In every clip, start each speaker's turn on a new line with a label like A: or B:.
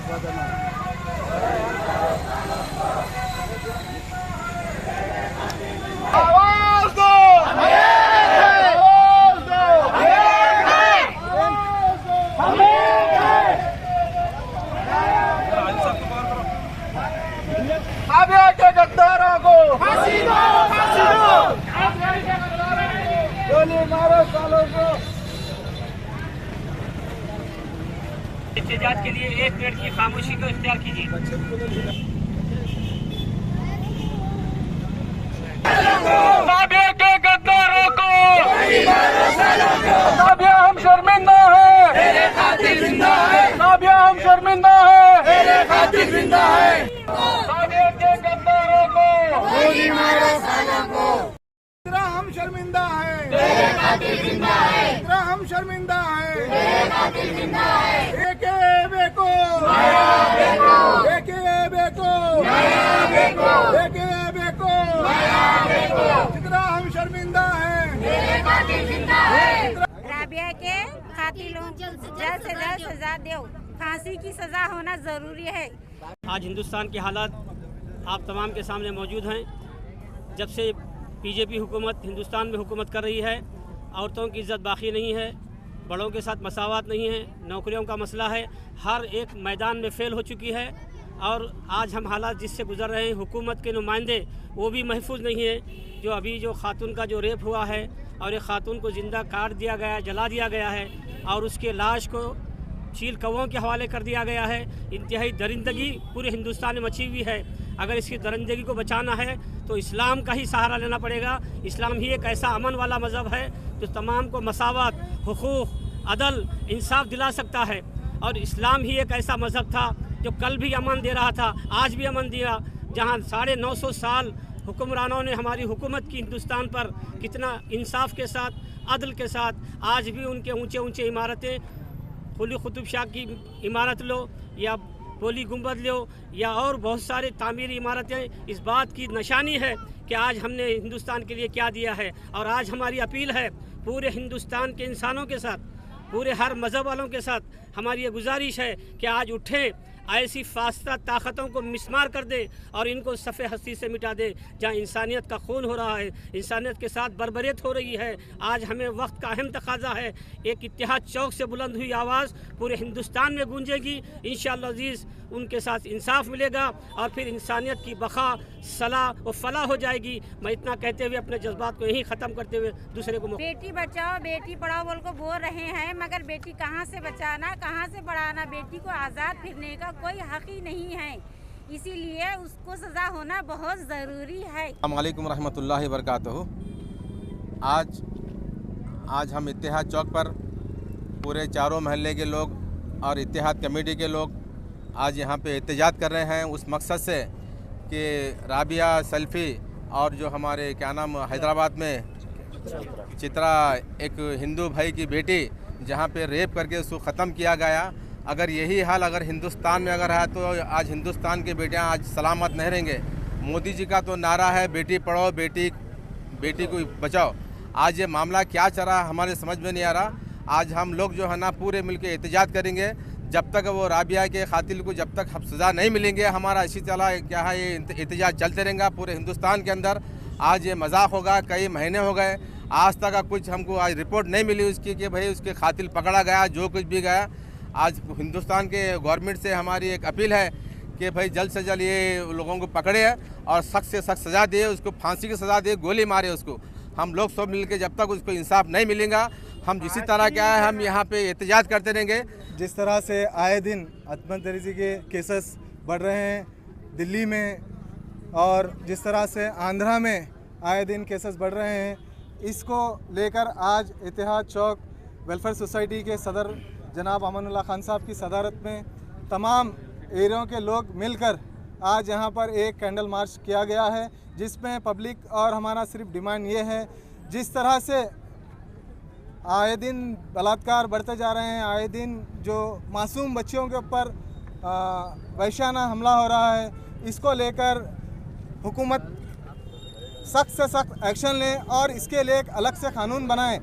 A: आवाज दो, राबिया के गद्दारों को फांसी दो, फांसी दो, गोली मारो सालों को।
B: एहतजाज के लिए 1 मिनट की खामोशी को इख्तियार कीजिए।
A: राबिया के गद्दारों को, राबिया हम शर्मिंदा है, तेरे खातिर जिंदा है, राबिया हम शर्मिंदा है, तेरे खातिर जिंदा है। राबिया के गद्दारों को गोली मारो सालों को। तेरा हम शर्मिंदा है, तेरे खातिर जिंदा है, तेरा हम शर्मिंदा है, तेरे खातिर जिंदा है। एके बेको, एके बेको, एके बेको, जितना हम शर्मिंदा है, तेरे खातिर जिंदा है।
C: राबिया के कातिलों को जल्द से जल्द सजा दो, फांसी की सजा होना जरूरी है।
B: आज हिंदुस्तान के हालात आप तमाम के सामने मौजूद हैं। जब से बीजेपी हुकूमत हिंदुस्तान में हुकूमत कर रही है, औरतों की इज़्ज़त बाकी नहीं है, बड़ों के साथ मसावत नहीं है, नौकरियों का मसला है, हर एक मैदान में फेल हो चुकी है। और आज हम हालात जिससे गुजर रहे हैं, हुकूमत के नुमाइंदे वो भी महफूज नहीं है। जो अभी जो खातून का जो रेप हुआ है और एक खातून को ज़िंदा काट दिया गया, जला दिया गया है और उसके लाश को चील कौवों के हवाले कर दिया गया है। इंतहाई दरिंदगी पूरे हिंदुस्तान में मची हुई है। अगर इसकी दरिंदगी को बचाना है तो इस्लाम का ही सहारा लेना पड़ेगा। इस्लाम ही एक ऐसा अमन वाला मज़हब है जो तमाम को मसावत, हुकूक़, अदल, इंसाफ दिला सकता है। और इस्लाम ही एक ऐसा मज़हब था जो कल भी अमन दे रहा था, आज भी अमन दिया। जहाँ 950 साल हुक्मरानों ने हमारी हुकूमत की हिंदुस्तान पर कितना इंसाफ के साथ, अदल के साथ, आज भी उनके ऊंचे ऊंचे इमारतें, कुली कुतुब शाह की इमारत लो या बोली गुंबद लो या और बहुत सारे तामीरी इमारतें, इस बात की निशानी है कि आज हमने हिंदुस्तान के लिए क्या दिया है। और आज हमारी अपील है पूरे हिंदुस्तान के इंसानों के साथ, पूरे हर मज़हब वालों के साथ हमारी ये गुजारिश है कि आज उठें, ऐसी फास्ता ताकतों को मिसमार कर दे और इनको सफ़े हस्ती से मिटा दे। जहाँ इंसानियत का खून हो रहा है, इंसानियत के साथ बर्बरियत हो रही है, आज हमें वक्त का अहम तकाजा है। एक इत्तेहाद चौक से बुलंद हुई आवाज़ पूरे हिंदुस्तान में गूंजेगी। इंशाअल्लाह अज़ीज़ उनके साथ इंसाफ मिलेगा और फिर इंसानियत की बका, सलाह और फलाह हो जाएगी। मैं इतना कहते हुए अपने जज्बात को यहीं ख़त्म करते हुए दूसरे को
C: बेटी बचाओ बेटी पढ़ाओ बोल को बोल रहे हैं, मगर बेटी कहाँ से बचाना, कहाँ से पढ़ाना? बेटी को आज़ाद फिरने का कोई हक़ ही नहीं है, इसीलिए उसको सज़ा होना बहुत ज़रूरी है।
D: अस्सलामु अलैकुम रहमतुल्लाहि व बरकातहू। आज हम इत्तेहाद चौक पर पूरे चारों महल्ले के लोग और इत्तेहाद कमेटी के लोग आज यहाँ पे एहतजाज कर रहे हैं उस मकसद से कि राबिया सल्फ़ी और जो हमारे क्या नाम हैदराबाद में चित्रा, एक हिंदू भाई की बेटी जहाँ पे रेप करके उसको ख़त्म किया गया, अगर यही हाल अगर हिंदुस्तान में अगर है तो आज हिंदुस्तान के बेटियाँ आज सलामत नहीं रहेंगे। मोदी जी का तो नारा है बेटी पढ़ाओ बेटी को बचाओ। आज ये मामला क्या चल रहा है हमारे समझ में नहीं आ रहा। आज हम लोग जो है ना पूरे मिलकर एहतजाज करेंगे जब तक वो राबिया के कातिल को जब तक सज़ा नहीं मिलेंगे। हमारा इसी तरह क्या है ये एहतजाज चलते रहेगा पूरे हिंदुस्तान के अंदर। आज ये मजाक होगा, कई महीने हो गए आज तक कुछ हमको आज रिपोर्ट नहीं मिली उसकी कि भाई उसके कातिल पकड़ा गया, जो कुछ भी गया। आज हिंदुस्तान के गवर्नमेंट से हमारी एक अपील है कि भाई जल्द से जल्द ये लोगों को पकड़े और सख्त से सख्त सज़ा दे, उसको फांसी की सज़ा दे, गोली मारे उसको। हम लोग सब मिलकर जब तक उसको इंसाफ नहीं मिलेगा हम जिसी तरह क्या है हम यहाँ पे एहतजाज करते रहेंगे।
E: जिस तरह से आए दिन अदमन तरीक़े के केसेस बढ़ रहे हैं दिल्ली में और जिस तरह से आंध्रा में आए दिन केसेस बढ़ रहे हैं, इसको लेकर आज इत्तेहाद चौक वेलफेयर सोसाइटी के सदर जनाब अमानुल्लाह खान साहब की सदारत में तमाम एरियों के लोग मिलकर आज यहाँ पर एक कैंडल मार्च किया गया है, जिसमें पब्लिक और हमारा सिर्फ डिमांड ये है, जिस तरह से आए दिन बलात्कार बढ़ते जा रहे हैं, आए दिन जो मासूम बच्चियों के ऊपर वहशाना हमला हो रहा है, इसको लेकर हुकूमत सख्त से सख्त एक्शन लें और इसके लिए एक अलग से कानून बनाएं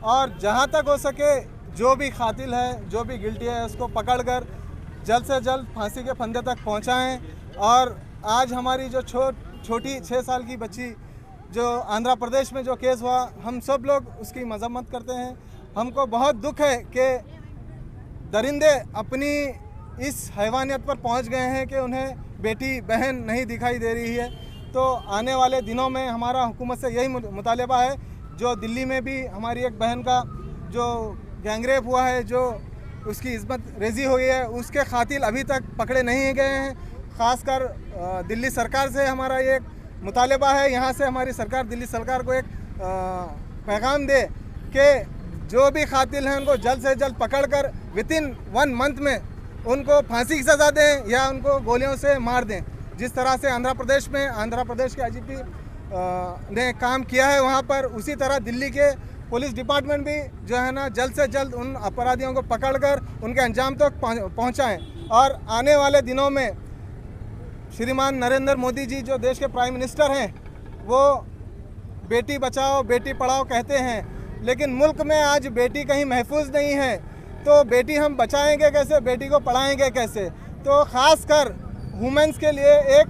E: और जहाँ तक हो सके जो भी कातिल है, जो भी गिल्टी है, उसको पकड़कर जल्द से जल्द फांसी के फंदे तक पहुंचाएं। और आज हमारी जो छोटी 6 साल की बच्ची जो आंध्र प्रदेश में जो केस हुआ, हम सब लोग उसकी मजम्मत करते हैं। हमको बहुत दुख है कि दरिंदे अपनी इस हैवानियत पर पहुंच गए हैं कि उन्हें बेटी बहन नहीं दिखाई दे रही है। तो आने वाले दिनों में हमारा हुकूमत से यही मुतालबा है, जो दिल्ली में भी हमारी एक बहन का जो गैंगरेप हुआ है, जो उसकी इस्मत रेजी हुई है, उसके कातिल अभी तक पकड़े नहीं गए हैं। ख़ासकर दिल्ली सरकार से हमारा ये मुतालबा है, यहाँ से हमारी सरकार दिल्ली सरकार को एक पैगाम दे कि जो भी कातिल हैं उनको जल्द से जल्द पकड़कर विदिन 1 मंथ में उनको फांसी की सज़ा दें या उनको गोलियों से मार दें। जिस तरह से आंध्र प्रदेश के आईजीपी ने काम किया है वहाँ पर, उसी तरह दिल्ली के पुलिस डिपार्टमेंट भी जो है ना जल्द से जल्द उन अपराधियों को पकड़कर उनके अंजाम तक पहुँचाएँ। और आने वाले दिनों में श्रीमान नरेंद्र मोदी जी जो देश के प्राइम मिनिस्टर हैं, वो बेटी बचाओ बेटी पढ़ाओ कहते हैं, लेकिन मुल्क में आज बेटी कहीं महफूज नहीं है। तो बेटी हम बचाएंगे कैसे, बेटी को पढ़ाएंगे कैसे? तो ख़ास कर वुमेंस के लिए एक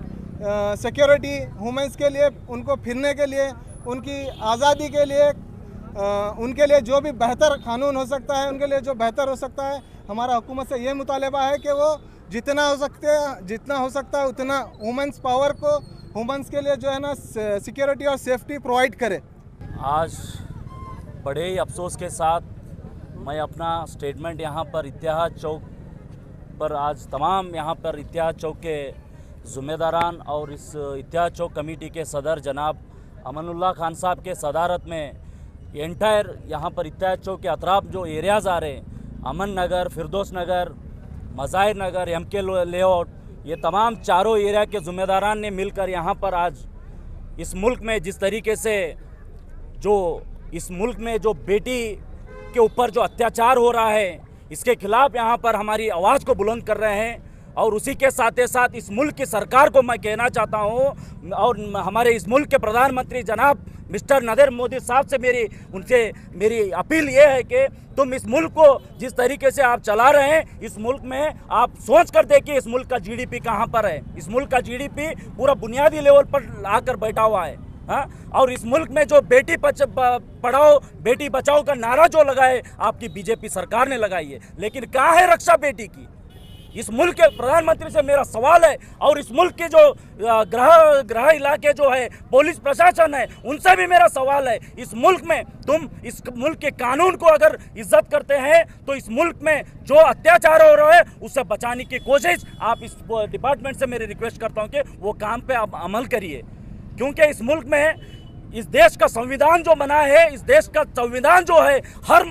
E: सिक्योरिटी, वुमेंस के लिए उनको फिरने के लिए, उनकी आज़ादी के लिए, उनके लिए जो भी बेहतर कानून हो सकता है, उनके लिए जो बेहतर हो सकता है, हमारा हुकूमत से ये मुतालबा है कि वो जितना हो सकता है उतना वुमेंस पावर को, वुमेंस के लिए जो है ना सिक्योरिटी और सेफ्टी प्रोवाइड करे।
F: आज बड़े ही अफसोस के साथ मैं अपना स्टेटमेंट यहाँ पर इत्तेहाद चौक पर, आज तमाम यहाँ पर इत्तेहाद चौक के ज़िम्मेदारान और इस इत्तेहाद चौक कमेटी के सदर जनाब अमनुल्लाह खान साहब के सदारत में एंटायर यहाँ पर इत्तेहाद चौक के अतराफ जो एरियाज़ आ रहे हैं, अमन नगर, फिरदौस नगर, मज़ाहिर नगर, एमके लेआउट, ये तमाम चारों एरिया के ज़िम्मेदारान ने मिलकर यहाँ पर आज इस मुल्क में जिस तरीके से इस मुल्क में जो बेटी के ऊपर जो अत्याचार हो रहा है, इसके खिलाफ यहाँ पर हमारी आवाज़ को बुलंद कर रहे हैं। और उसी के साथ साथ इस मुल्क की सरकार को मैं कहना चाहता हूँ और हमारे इस मुल्क के प्रधानमंत्री जनाब मिस्टर नरेंद्र मोदी साहब से मेरी अपील ये है कि तुम इस मुल्क को जिस तरीके से आप चला रहे हैं, इस मुल्क में आप सोच कर देखिए इस मुल्क का जीडीपी कहाँ पर है। इस मुल्क का जीडीपी पूरा बुनियादी लेवल पर आकर बैठा हुआ है। हाँ, और इस मुल्क में जो बेटी पढ़ाओ बेटी बचाओ का नारा जो लगाए आपकी बीजेपी सरकार ने लगाई है, लेकिन कहाँ है रक्षा बेटी की? इस मुल्क के प्रधानमंत्री से मेरा सवाल है, और इस मुल्क के जो गृह इलाके जो है, पुलिस प्रशासन है, उनसे भी मेरा सवाल है। इस मुल्क में तुम इस मुल्क के कानून को अगर इज्जत करते हैं तो इस मुल्क में जो अत्याचार हो रहा है उससे बचाने की कोशिश आप इस डिपार्टमेंट से मेरी रिक्वेस्ट करता हूँ कि वो काम पे आप अमल करिए। क्योंकि इस मुल्क में इस देश का संविधान जो बना है, इस देश का संविधान जो है हर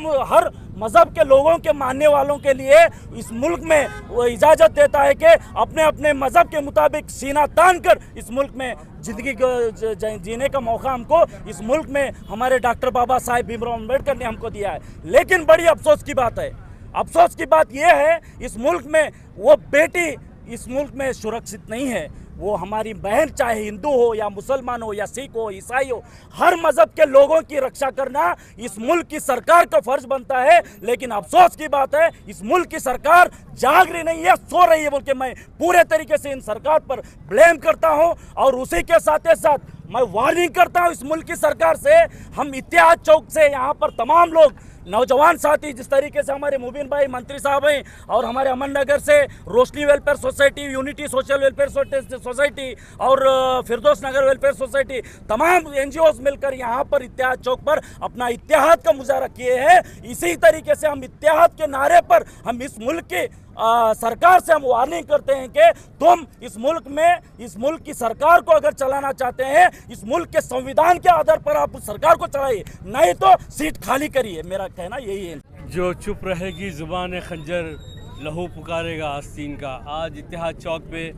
F: मज़हब के लोगों के मानने वालों के लिए इस मुल्क में वो इजाज़त देता है कि अपने अपने मज़हब के मुताबिक सीना तान कर इस मुल्क में ज़िंदगी जीने का मौका हमको इस मुल्क में हमारे डॉक्टर बाबा साहेब भीमराव अम्बेडकर ने हमको दिया है। लेकिन बड़ी अफसोस की बात है, अफसोस की बात यह है इस मुल्क में वो बेटी इस मुल्क में सुरक्षित नहीं है। वो हमारी बहन, चाहे हिंदू हो या मुसलमान हो या सिख हो, ईसाई हो, हर मज़हब के लोगों की रक्षा करना इस मुल्क की सरकार का फर्ज बनता है। लेकिन अफसोस की बात है इस मुल्क की सरकार जाग रही नहीं है, सो रही है बोल के मैं पूरे तरीके से इन सरकार पर ब्लेम करता हूं। और उसी के साथ साथ मैं वार्निंग करता हूं इस मुल्क की सरकार से। हम इत्तेहाद चौक से यहाँ पर तमाम लोग नौजवान साथी, जिस तरीके से हमारे मुबीन भाई मंत्री साहब हैं, और हमारे अमन नगर से Roshni welfare society, unity social welfare society और फिरदौस नगर वेलफेयर सोसाइटी, तमाम एनजीओज मिलकर यहाँ पर इत्तेहाद चौक पर अपना इत्तेहाद का मुजाहरा किए हैं। इसी तरीके से हम इत्तेहाद के नारे पर हम इस मुल्क की सरकार से हम वार्निंग करते हैं कि तुम इस मुल्क की सरकार को अगर चलाना चाहते हैं, इस मुल्क के संविधान के आधार पर आप उस सरकार को चलाइए, नहीं तो सीट खाली करिए। मेरा कहना यही है।
G: जो चुप रहेगी जुबान खंजर, लहू पुकारेगा आस्तीन का। आज इत्तेहाद चौक पे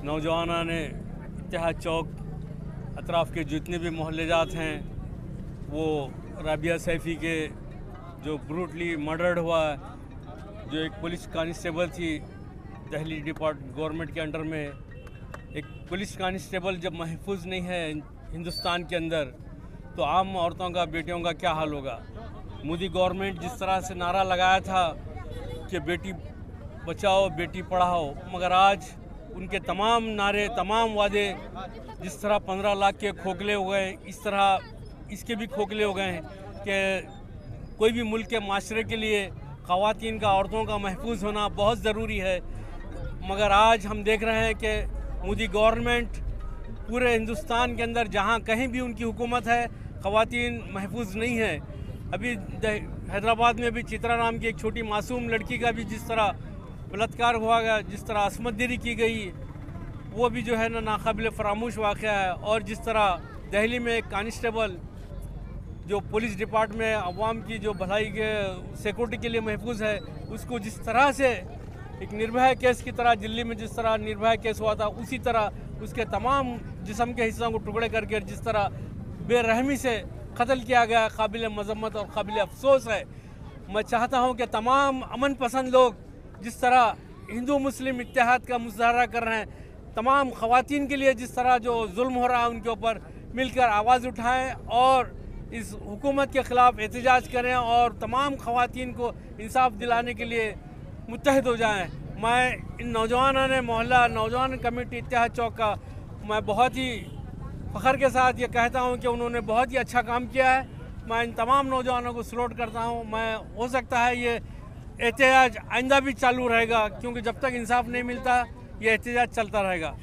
G: नौजवानों ने इत्तेहाद चौक अतराफ़ के जितने भी मोहल्लेजात हैं, वो राबिया सैफ़ी के जो ब्रूटली मर्डर्ड हुआ, जो एक पुलिस कांस्टेबल थी दिल्ली गवर्नमेंट के अंडर में, एक पुलिस कांस्टेबल जब महफूज नहीं है हिंदुस्तान के अंदर, तो आम औरतों का, बेटियों का क्या हाल होगा। मोदी गवर्नमेंट जिस तरह से नारा लगाया था कि बेटी बचाओ बेटी पढ़ाओ, मगर आज उनके तमाम नारे, तमाम वादे, जिस तरह 15 लाख के खोखले हो गए, इस तरह इसके भी खोखले हो गए हैं कि कोई भी मुल्क के माशरे के लिए ख़वातीन का, औरतों का महफूज होना बहुत ज़रूरी है। मगर आज हम देख रहे हैं कि मोदी गवर्नमेंट पूरे हिंदुस्तान के अंदर जहाँ कहीं भी उनकी हुकूमत है, ख़वातीन महफूज नहीं है। अभी हैदराबाद में भी चित्रा नाम की एक छोटी मासूम लड़की का भी जिस तरह बलात्कार हुआ गया, जिस तरह असमतदरी की गई, वो भी जो है ना नाकाबिल फरामोश वाक़या है। और जिस तरह दिल्ली में एक कांस्टेबल जो पुलिस डिपार्टमेंट में अवाम की जो भलाई के सिक्योरिटी के लिए महफूज है, उसको जिस तरह से एक निर्भया केस की तरह दिल्ली में जिस तरह निर्भया केस हुआ था, उसी तरह उसके तमाम जिस्म के हिस्सों को टुकड़े करके जिस तरह बेरहमी से कत्ल किया गया, काबिल मजम्मत और काबिल अफसोस है। मैं चाहता हूँ कि तमाम अमन पसंद लोग जिस तरह हिंदू मुस्लिम इत्तेहाद का मुजाहरा कर रहे हैं, तमाम ख़वातीन के लिए जिस तरह जो जुल्म हो रहा है उनके ऊपर मिलकर आवाज़ उठाएं और इस हुकूमत के ख़िलाफ़ एहतजाज करें और तमाम ख़वातीन को इंसाफ दिलाने के लिए मुत्तहिद हो जाएं। मैं इन नौजवानों ने मोहल्ला नौजवान कमेटी इत्तेहाद चौक का मैं बहुत ही फ़ख्र के साथ ये कहता हूँ कि उन्होंने बहुत ही अच्छा काम किया है। मैं इन तमाम नौजवानों को सलूट करता हूँ। मैं हो सकता है ये एहतजाज आइंदा भी चालू रहेगा, क्योंकि जब तक इंसाफ नहीं मिलता ये एहतजाज चलता रहेगा।